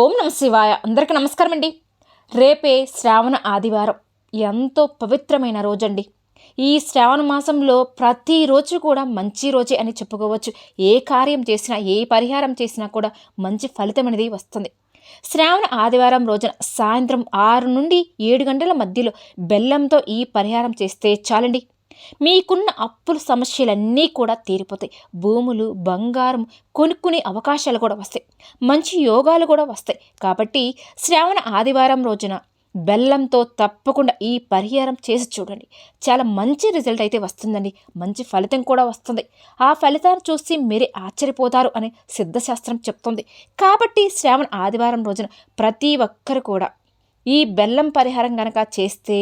ఓం నమ శివాయ. అందరికీ నమస్కారం అండి. రేపే శ్రావణ ఆదివారం. ఎంతో పవిత్రమైన రోజండి. ఈ శ్రావణ మాసంలో ప్రతిరోజు కూడా మంచి రోజే అని చెప్పుకోవచ్చు. ఏ కార్యం చేసినా, ఏ పరిహారం చేసినా కూడా మంచి ఫలితం అనేది వస్తుంది. శ్రావణ ఆదివారం రోజున సాయంత్రం 6 నుండి 7 గంటల మధ్యలో బెల్లంతో ఈ పరిహారం చేస్తే చాలండి. మీకున్న అప్పుల సమస్యలన్నీ కూడా తీరిపోతాయి. భూములు, బంగారం కొనుక్కునే అవకాశాలు కూడా వస్తాయి. మంచి యోగాలు కూడా వస్తాయి. కాబట్టి శ్రావణ ఆదివారం రోజున బెల్లంతో తప్పకుండా ఈ పరిహారం చేసి చూడండి. చాలా మంచి రిజల్ట్ అయితే వస్తుందండి. మంచి ఫలితం కూడా వస్తుంది. ఆ ఫలితాన్ని చూసి మీరే ఆశ్చర్యపోతారు అని సిద్ధశాస్త్రం చెప్తుంది. కాబట్టి శ్రావణ ఆదివారం రోజున ప్రతి ఒక్కరు కూడా ఈ బెల్లం పరిహారం కనుక చేస్తే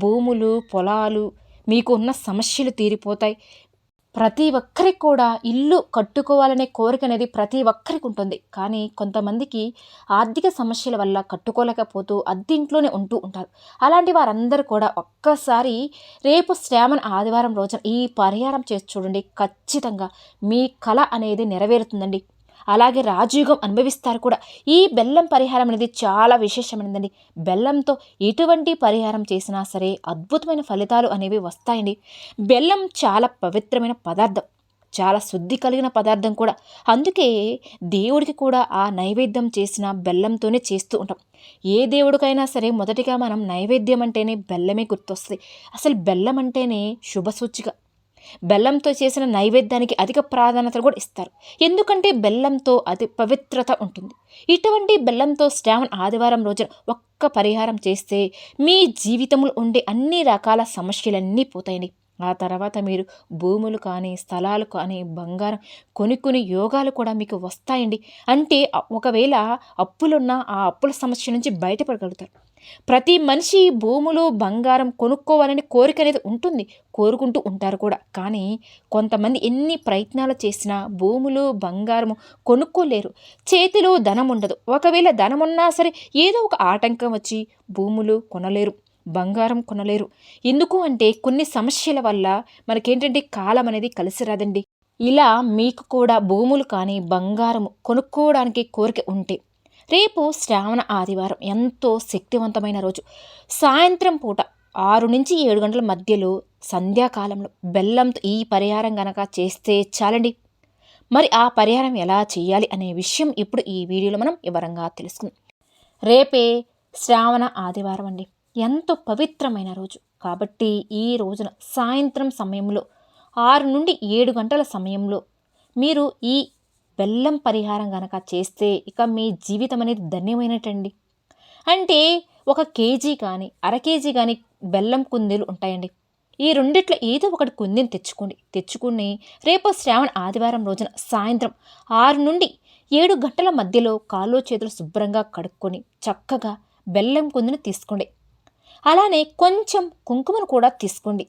భూములు, పొలాలు, మీకు ఉన్న సమస్యలు తీరిపోతాయి. ప్రతి ఒక్కరికి కూడా ఇల్లు కట్టుకోవాలనే కోరిక అనేది ప్రతి ఒక్కరికి ఉంటుంది. కానీ కొంతమందికి ఆర్థిక సమస్యల వల్ల కట్టుకోలేకపోతూ అద్దెంట్లోనే ఉంటూ ఉంటారు. అలాంటి వారందరూ కూడా ఒక్కసారి రేపు శ్రావణ ఆదివారం రోజున ఈ పరిహారం చేసి చూడండి. ఖచ్చితంగా మీ కల అనేది నెరవేరుతుందండి. అలాగే రాజయోగం అనుభవిస్తారు కూడా. ఈ బెల్లం పరిహారం అనేది చాలా విశేషమైనదండి. బెల్లంతో ఎటువంటి పరిహారం చేసినా సరే అద్భుతమైన ఫలితాలు అనేవి వస్తాయండి. బెల్లం చాలా పవిత్రమైన పదార్థం, చాలా శుద్ధి కలిగిన పదార్థం కూడా. అందుకే దేవుడికి కూడా ఆ నైవేద్యం చేసిన బెల్లంతోనే చేస్తూ ఉంటాం. ఏ దేవుడికైనా సరే మొదటిగా మనం నైవేద్యం అంటేనే బెల్లమే గుర్తొస్తుంది. అసలు బెల్లం అంటేనే శుభసూచిక. బెల్లంతో చేసిన నైవేద్యానికి అధిక ప్రాధాన్యత కూడా ఇస్తారు. ఎందుకంటే బెల్లంతో అతి పవిత్రత ఉంటుంది. ఇటువంటి బెల్లంతో శ్రావణ ఆదివారం రోజున ఒక్క పరిహారం చేస్తే మీ జీవితంలో ఉండే అన్ని రకాల సమస్యలన్నీ పోతాయండి. ఆ తర్వాత మీరు భూములు కానీ, స్థలాలు కానీ, బంగారం కొనుక్కుని యోగాలు కూడా మీకు వస్తాయండి. అంటే ఒకవేళ అప్పులున్నా ఆ అప్పుల సమస్య నుంచి బయటపడగలుగుతారు. ప్రతి మనిషి భూములు, బంగారం కొనుక్కోవాలని కోరిక అనేది ఉంటుంది. కోరుకుంటూ ఉంటారు కూడా. కానీ కొంతమంది ఎన్ని ప్రయత్నాలు చేసినా భూములు, బంగారము కొనుక్కోలేరు. చేతిలో ధనం ఉండదు. ఒకవేళ ధనం ఉన్నా సరే ఏదో ఒక ఆటంకం వచ్చి భూములు కొనలేరు, బంగారం కొనలేరు. ఎందుకు అంటే కొన్ని సమస్యల వల్ల మనకేంటంటే కాలం అనేది కలిసి రాదండి. ఇలా మీకు కూడా భూములు కానీ, బంగారము కొనుక్కోవడానికి కోరిక ఉంటే రేపు శ్రావణ ఆదివారం ఎంతో శక్తివంతమైన రోజు. సాయంత్రం పూట 6 నుంచి 7 గంటల మధ్యలో సంధ్యాకాలంలో బెల్లంతో ఈ పరిహారం గనక చేస్తే చాలండి. మరి ఆ పరిహారం ఎలా చేయాలి అనే విషయం ఇప్పుడు ఈ వీడియోలో మనం వివరంగా తెలుసుకుందాం. రేపే శ్రావణ ఆదివారం అండి. ఎంతో పవిత్రమైన రోజు. కాబట్టి ఈ రోజున సాయంత్రం సమయంలో 6 నుండి 7 గంటల సమయంలో మీరు ఈ బెల్లం పరిహారం గనక చేస్తే ఇక మీ జీవితం అనేది ధన్యమైనటండి. అంటే 1 కేజీ కానీ, అర కేజీ కానీ బెల్లం కుందేలు ఉంటాయండి. ఈ రెండిట్లో ఏదో ఒకటి కుందిని తెచ్చుకుని రేపు శ్రావణ ఆదివారం రోజున సాయంత్రం 6 నుండి 7 గంటల మధ్యలో కాళ్ళు చేతులు శుభ్రంగా కడుక్కొని చక్కగా బెల్లం కుందిని తీసుకోండి. అలానే కొంచెం కుంకుమను కూడా తీసుకోండి.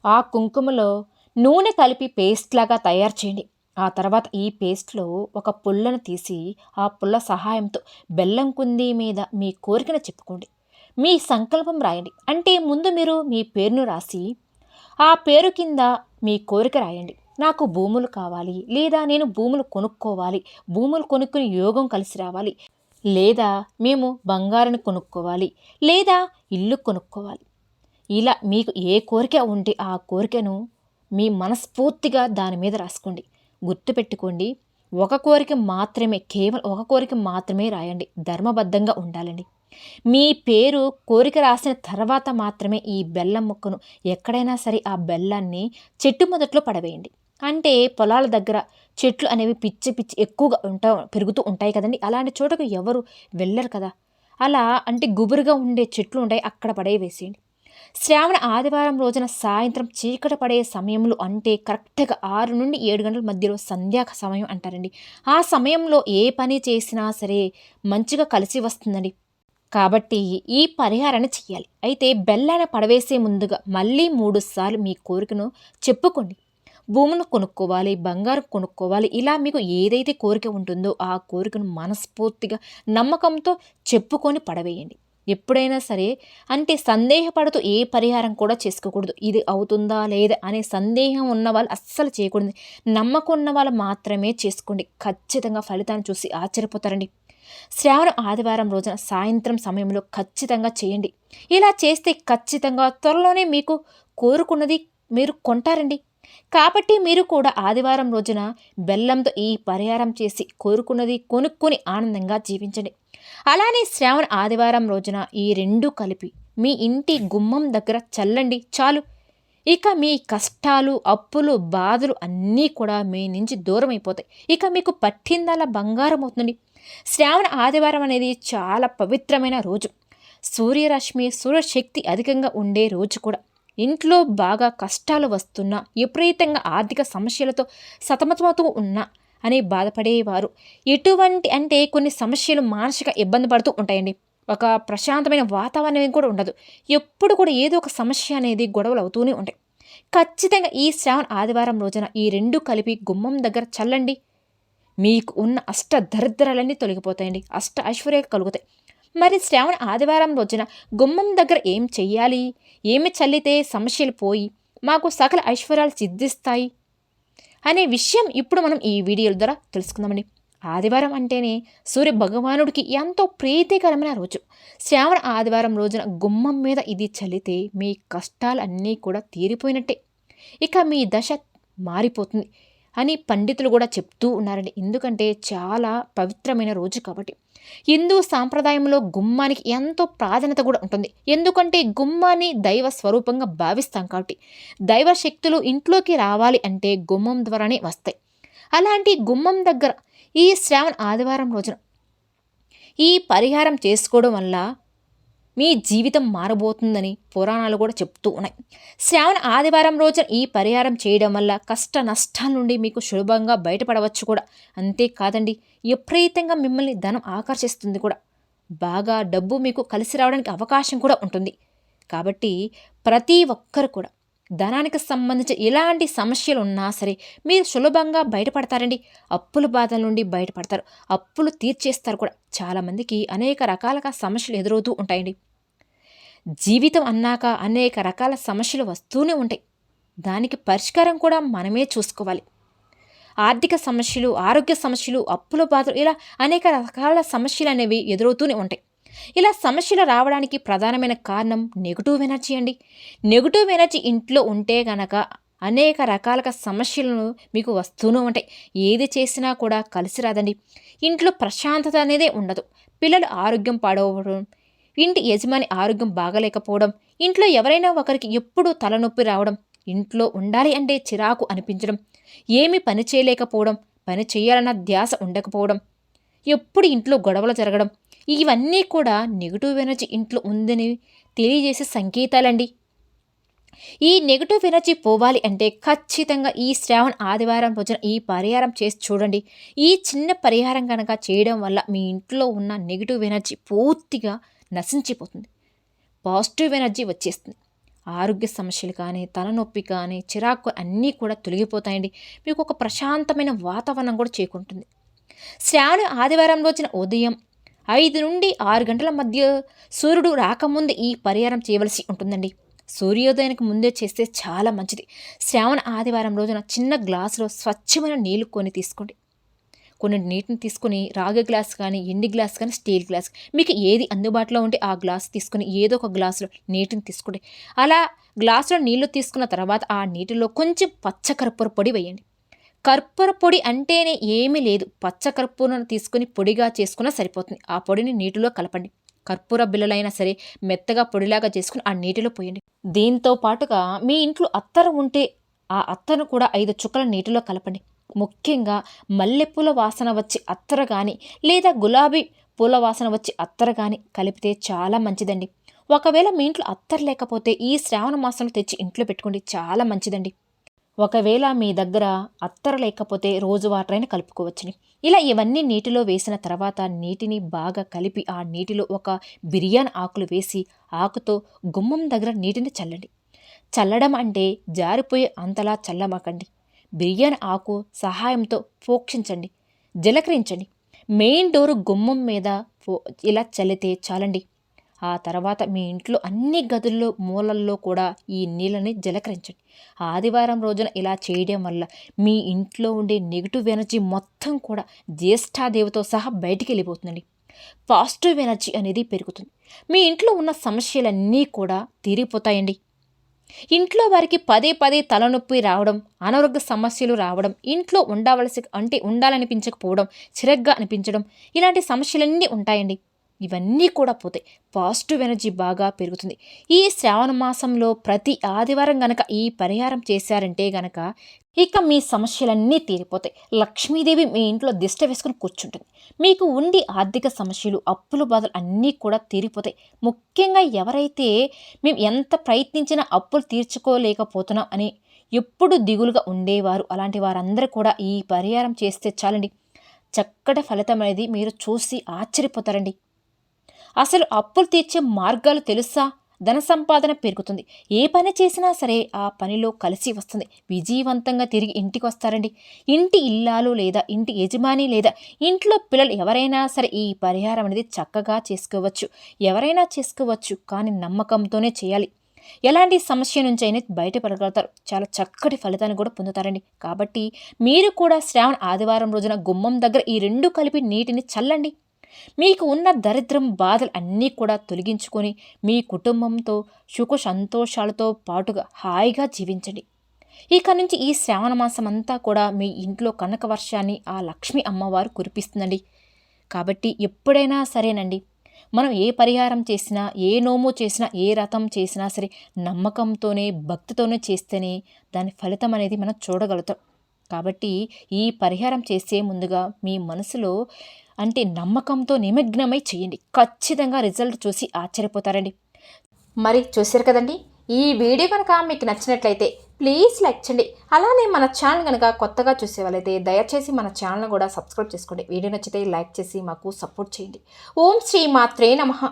ఆ కుంకుమలో నూనె కలిపి పేస్ట్ లాగా తయారు చేయండి. ఆ తర్వాత ఈ పేస్ట్లో ఒక పుల్లను తీసి ఆ పుల్ల సహాయంతో బెల్లం కుంది మీద మీ కోరికను చెప్పుకోండి. మీ సంకల్పం రాయండి. అంటే ముందు మీరు మీ పేరును రాసి ఆ పేరు కింద మీ కోరిక రాయండి. నాకు భూములు కావాలి, లేదా నేను భూములు కొనుక్కోవాలి, భూములు కొనుక్కుని యోగం కలిసి రావాలి, లేదా మేము బంగారాన్ని కొనుక్కోవాలి, లేదా ఇల్లు కొనుక్కోవాలి. ఇలా మీకు ఏ కోరిక ఉంటే ఆ కోరికను మీ మనస్ఫూర్తిగా దాని మీద రాసుకోండి. గుర్తుపెట్టుకోండి, కేవలం ఒక కోరిక మాత్రమే రాయండి. ధర్మబద్ధంగా ఉండాలండి. మీ పేరు కోరిక రాసిన తర్వాత మాత్రమే ఈ బెల్లం ముక్కను ఎక్కడైనా సరే ఆ బెల్లాన్ని చెట్టు మొదట్లో పడవేయండి. అంటే పొలాల దగ్గర చెట్లు అనేవి పిచ్చి ఎక్కువగా పెరుగుతూ ఉంటాయి కదండి. అలాంటి చోటకు ఎవరు వెళ్ళరు కదా. అలా అంటే గుబురుగా ఉండే చెట్లు ఉంటాయి, అక్కడ పడేవేసేయండి. శ్రావణ ఆదివారం రోజున సాయంత్రం చీకటి పడే సమయంలో, అంటే కరెక్ట్గా 6 నుండి 7 గంటల మధ్యలో సంధ్యా సమయం అంటారండి. ఆ సమయంలో ఏ పని చేసినా సరే మంచిగా కలిసి వస్తుందండి. కాబట్టి ఈ పరిహారాన్ని చెయ్యాలి. అయితే బెల్లాన్ని పడవేసే ముందుగా మళ్ళీ 3 సార్లు మీ కోరికను చెప్పుకోండి. భూములు కొనుక్కోవాలి, బంగారం కొనుక్కోవాలి, ఇలా మీకు ఏదైతే కోరిక ఉంటుందో ఆ కోరికను మనస్ఫూర్తిగా నమ్మకంతో చెప్పుకొని పడవేయండి. ఎప్పుడైనా సరే అంటే సందేహపడుతూ ఏ పరిహారం కూడా చేసుకోకూడదు. ఇది అవుతుందా లేదా అనే సందేహం ఉన్న వాళ్ళు అస్సలు చేయకూడదు. నమ్మకం ఉన్న వాళ్ళు మాత్రమే చేసుకోండి. ఖచ్చితంగా ఫలితాన్ని చూసి ఆశ్చర్యపోతారండి. శ్రావణ ఆదివారం రోజున సాయంత్రం సమయంలో ఖచ్చితంగా చేయండి. ఇలా చేస్తే ఖచ్చితంగా త్వరలోనే మీకు కోరుకున్నది మీరు కొంటారండి. కాబట్టి మీరు కూడా ఆదివారం రోజున బెల్లంతో ఈ పరిహారం చేసి కోరుకున్నది కొనుక్కొని ఆనందంగా జీవించండి. అలానే శ్రావణ ఆదివారం రోజున ఈ రెండు కలిపి మీ ఇంటి గుమ్మం దగ్గర చల్లండి చాలు. ఇక మీ కష్టాలు, అప్పులు, బాధలు అన్నీ కూడా మీ నుంచి దూరం అయిపోతాయి. ఇక మీకు పట్టిందల్లా బంగారం అవుతుంది. శ్రావణ ఆదివారం అనేది చాలా పవిత్రమైన రోజు. సూర్యరశ్మి, సూర్యశక్తి అధికంగా ఉండే రోజు కూడా. ఇంట్లో బాగా కష్టాలు వస్తున్నా, విపరీతంగా ఆర్థిక సమస్యలతో సతమతమవుతూ ఉన్నా అని బాధపడేవారు, ఎటువంటి అంటే కొన్ని సమస్యలు మానసిక ఇబ్బంది పడుతూ ఉంటాయండి. ఒక ప్రశాంతమైన వాతావరణం కూడా ఉండదు. ఎప్పుడు కూడా ఏదో ఒక సమస్య అనేది గొడవలు అవుతూనే ఉంటాయి. ఖచ్చితంగా ఈ శ్రావణ ఆదివారం రోజున ఈ రెండు కలిపి గుమ్మం దగ్గర చల్లండి. మీకు ఉన్న అష్ట దరిద్రాలన్నీ తొలగిపోతాయండి. అష్ట ఐశ్వర్యాలు కలుగుతాయి. మరి శ్రావణ ఆదివారం రోజున గుమ్మం దగ్గర ఏం చెయ్యాలి, ఏమి చల్లితే సమస్యలు పోయి మాకు సకల ఐశ్వర్యాలు సిద్ధిస్తాయి అనే విషయం ఇప్పుడు మనం ఈ వీడియోల ద్వారా తెలుసుకుందామండి. ఆదివారం అంటేనే సూర్య భగవానుడికి ఎంతో ప్రీతికరమైన రోజు. శ్రావణ ఆదివారం రోజున గుమ్మం మీద ఇది చల్లితే మీ కష్టాలన్నీ కూడా తీరిపోయినట్టే. ఇక మీ దశ మారిపోతుంది అని పండితులు కూడా చెప్తూ ఉన్నారండి. ఎందుకంటే చాలా పవిత్రమైన రోజు కాబట్టి. హిందూ సాంప్రదాయంలో గుమ్మానికి ఎంతో ప్రాధాన్యత కూడా ఉంటుంది. ఎందుకంటే గుమ్మాన్ని దైవ స్వరూపంగా భావిస్తాం కాబట్టి. దైవ శక్తులు ఇంట్లోకి రావాలి అంటే గుమ్మం ద్వారానే వస్తాయి. అలాంటి గుమ్మం దగ్గర ఈ శ్రావణ ఆదివారం రోజున ఈ పరిహారం చేసుకోవడం వల్ల మీ జీవితం మారబోతుందని పురాణాలు కూడా చెప్తూ ఉన్నాయి. శ్రావణ ఆదివారం రోజున ఈ పరిహారం చేయడం వల్ల కష్ట నష్టాల నుండి మీకు సులభంగా బయటపడవచ్చు కూడా. అంతేకాదండి, విపరీతంగా మిమ్మల్ని ధనం ఆకర్షిస్తుంది కూడా. బాగా డబ్బు మీకు కలిసి రావడానికి అవకాశం కూడా ఉంటుంది. కాబట్టి ప్రతి ఒక్కరు కూడా ధనానికి సంబంధించి ఎలాంటి సమస్యలు ఉన్నా సరే మీరు సులభంగా బయటపడతారండి. అప్పుల బాధల నుండి బయటపడతారు, అప్పులు తీర్చేస్తారు కూడా. చాలామందికి అనేక రకాలుగా సమస్యలు ఎదురవుతూ ఉంటాయండి. జీవితం అన్నాక అనేక రకాల సమస్యలు వస్తూనే ఉంటాయి. దానికి పరిష్కారం కూడా మనమే చూసుకోవాలి. ఆర్థిక సమస్యలు, ఆరోగ్య సమస్యలు, అప్పుల బాధలు, ఇలా అనేక రకాల సమస్యలు అనేవి ఎదురవుతూనే ఉంటాయి. ఇలా సమస్యలు రావడానికి ప్రధానమైన కారణం నెగిటివ్ ఎనర్జీ అండి. నెగిటివ్ ఎనర్జీ ఇంట్లో ఉంటే గనక అనేక రకాల సమస్యలను మీకు వస్తూనే ఉంటాయి. ఏది చేసినా కూడా కలిసి రాదండి. ఇంట్లో ప్రశాంతత అనేదే ఉండదు. పిల్లలు ఆరోగ్యం పాడవడం, ఇంటి యజమాని ఆరోగ్యం బాగలేకపోవడం, ఇంట్లో ఎవరైనా ఒకరికి ఎప్పుడూ తలనొప్పి రావడం, ఇంట్లో ఉండాలి అంటే చిరాకు అనిపించడం, ఏమీ పని చేయలేకపోవడం, పని చేయాలన్న ధ్యాస ఉండకపోవడం, ఎప్పుడు ఇంట్లో గొడవలు జరగడం, ఇవన్నీ కూడా నెగిటివ్ ఎనర్జీ ఇంట్లో ఉందని తెలియజేసే సంకేతాలండి. ఈ నెగిటివ్ ఎనర్జీ పోవాలి అంటే ఖచ్చితంగా ఈ శ్రావణ ఆదివారం రోజున ఈ పరిహారం చేసి చూడండి. ఈ చిన్న పరిహారం కనుక చేయడం వల్ల మీ ఇంట్లో ఉన్న నెగిటివ్ ఎనర్జీ పూర్తిగా నశించిపోతుంది. పాజిటివ్ ఎనర్జీ వచ్చేస్తుంది. ఆరోగ్య సమస్యలు కానీ, తలనొప్పి కానీ, చిరాకు అన్నీ కూడా తొలగిపోతాయండి. మీకు ఒక ప్రశాంతమైన వాతావరణం కూడా చేకూరుతుంది. శ్రావణ ఆదివారం రోజున ఉదయం 5 నుండి 6 గంటల మధ్య సూర్యుడు రాకముందే ఈ పరిహారం చేయవలసి ఉంటుందండి. సూర్యోదయానికి ముందే చేస్తే చాలా మంచిది. శ్రావణ ఆదివారం రోజున చిన్న గ్లాసులో స్వచ్ఛమైన నీళ్లు తీసుకోండి. కొన్ని నీటిని తీసుకొని రాగి గ్లాస్ కానీ, ఎండి గ్లాస్ కానీ, స్టీల్ గ్లాస్, మీకు ఏది అందుబాటులో ఉంటే ఆ గ్లాస్ తీసుకొని ఏదో ఒక గ్లాసులో నీటిని తీసుకోండి. అలా గ్లాసులో నీళ్లు తీసుకున్న తర్వాత ఆ నీటిలో కొంచెం పచ్చకర్పూర పొడి వేయండి. కర్పూర పొడి అంటేనే ఏమీ లేదు, పచ్చకర్పూరం తీసుకుని పొడిగా చేసుకున్నా సరిపోతుంది. ఆ పొడిని నీటిలో కలపండి. కర్పూర బిళ్ళలైనా సరే మెత్తగా పొడిలాగా చేసుకుని ఆ నీటిలో పోయండి. దీంతో పాటుగా మీ ఇంట్లో అత్తర ఉంటే ఆ అత్తను కూడా 5 చుక్కల నీటిలో కలపండి. ముఖ్యంగా మల్లెపూల వాసన వచ్చి అత్తర కానీ, లేదా గులాబీ పూల వాసన వచ్చి అత్తర కానీ కలిపితే చాలా మంచిదండి. ఒకవేళ మీ ఇంట్లో అత్తర లేకపోతే ఈ శ్రావణ మాసంలో తెచ్చి ఇంట్లో పెట్టుకోండి, చాలా మంచిదండి. ఒకవేళ మీ దగ్గర అత్తర లేకపోతే రోజు వాటరైనా కలుపుకోవచ్చుని. ఇలా ఇవన్నీ నీటిలో వేసిన తర్వాత నీటిని బాగా కలిపి ఆ నీటిలో ఒక బిర్యానీ ఆకులు వేసి ఆకుతో గుమ్మం దగ్గర నీటిని చల్లండి. చల్లడం అంటే జారిపోయే అంతలా చల్లమాకండి. బిర్యానీ ఆకు సహాయంతో పోక్షించండి, జలకరించండి. మెయిన్ డోరు గుమ్మం మీద ఇలా చల్లితే చాలండి. ఆ తర్వాత మీ ఇంట్లో అన్ని గదుల్లో మూలల్లో కూడా ఈ నీళ్ళని జలకరించండి. ఆదివారం రోజున ఇలా చేయడం వల్ల మీ ఇంట్లో ఉండే నెగిటివ్ ఎనర్జీ మొత్తం కూడా జ్యేష్ఠాదేవితో సహా బయటికి వెళ్ళిపోతుందండి. పాజిటివ్ ఎనర్జీ అనేది పెరుగుతుంది. మీ ఇంట్లో ఉన్న సమస్యలన్నీ కూడా తీరిపోతాయండి. ఇంట్లో వారికి పదే పదే తలనొప్పి రావడం, అనారోగ్య సమస్యలు రావడం, ఇంట్లో ఉండాలనిపించకపోవడం, చిరగ్గా అనిపించడం, ఇలాంటి సమస్యలన్నీ ఉంటాయండి. ఇవన్నీ కూడా పోతాయి. పాజిటివ్ ఎనర్జీ బాగా పెరుగుతుంది. ఈ శ్రావణ మాసంలో ప్రతి ఆదివారం గనక ఈ పరిహారం చేశారంటే గనక ఇక మీ సమస్యలన్నీ తీరిపోతాయి. లక్ష్మీదేవి మీ ఇంట్లో దిష్ట వేసుకుని కూర్చుంటుంది. మీకు ఉండి ఆర్థిక సమస్యలు, అప్పుల బాధలు అన్నీ కూడా తీరిపోతాయి. ముఖ్యంగా ఎవరైతే మేము ఎంత ప్రయత్నించినా అప్పులు తీర్చుకోలేకపోతున్నాం అని ఎప్పుడు దిగులుగా ఉండేవారు, అలాంటి వారందరూ కూడా ఈ పరిహారం చేస్తే చాలండి, చక్కటి ఫలితం అనేది మీరు చూసి ఆశ్చర్యపోతారండి. అసలు అప్పులు తీర్చే మార్గాలు తెలుసా? ధన సంపాదన పెరుగుతుంది. ఏ పని చేసినా సరే ఆ పనిలో కలిసి వస్తుంది. విజయవంతంగా తిరిగి ఇంటికి వస్తారండి. ఇంటి ఇల్లాలు లేదా ఇంటి యజమాని లేదా ఇంట్లో పిల్లలు ఎవరైనా సరే ఈ పరిహారం అనేది చక్కగా చేసుకోవచ్చు. ఎవరైనా చేసుకోవచ్చు, కానీ నమ్మకంతోనే చేయాలి. ఎలాంటి సమస్య నుంచి అయినా బయటపడగలుగుతారు. చాలా చక్కటి ఫలితాన్ని కూడా పొందుతారండి. కాబట్టి మీరు కూడా శ్రావణ ఆదివారం రోజున గుమ్మం దగ్గర ఈ రెండు కలిపి నీటిని చల్లండి. మీకు ఉన్న దరిద్రం, బాధలు అన్నీ కూడా తొలగించుకొని మీ కుటుంబంతో సుఖ సంతోషాలతో పాటుగా హాయిగా జీవించండి. ఇక నుంచి ఈ శ్రావణ మాసం అంతా కూడా మీ ఇంట్లో కనక వర్షాన్ని ఆ లక్ష్మీ అమ్మవారు కురిపిస్తుందండి. కాబట్టి ఎప్పుడైనా సరేనండి, మనం ఏ పరిహారం చేసినా, ఏ నోము చేసినా, ఏ రథం చేసినా సరే నమ్మకంతోనే, భక్తితోనే చేస్తేనే దాని ఫలితం అనేది మనం చూడగలుగుతాం. కాబట్టి ఈ పరిహారం చేసే ముందుగా మీ మనసులో నమ్మకంతో నిమగ్నమై చేయండి. ఖచ్చితంగా రిజల్ట్ చూసి ఆశ్చర్యపోతారండి. మరి చూశారు కదండి, ఈ వీడియో కనుక మీకు నచ్చినట్లయితే ప్లీజ్ లైక్ చేయండి. అలానే మన ఛానల్ కనుక కొత్తగా చూసే వాళ్ళైతే దయచేసి మన ఛానల్ కూడా సబ్స్క్రైబ్ చేసుకోండి. వీడియో నచ్చితే లైక్ చేసి మాకు సపోర్ట్ చేయండి. ఓం శ్రీ మాత్రే నమః.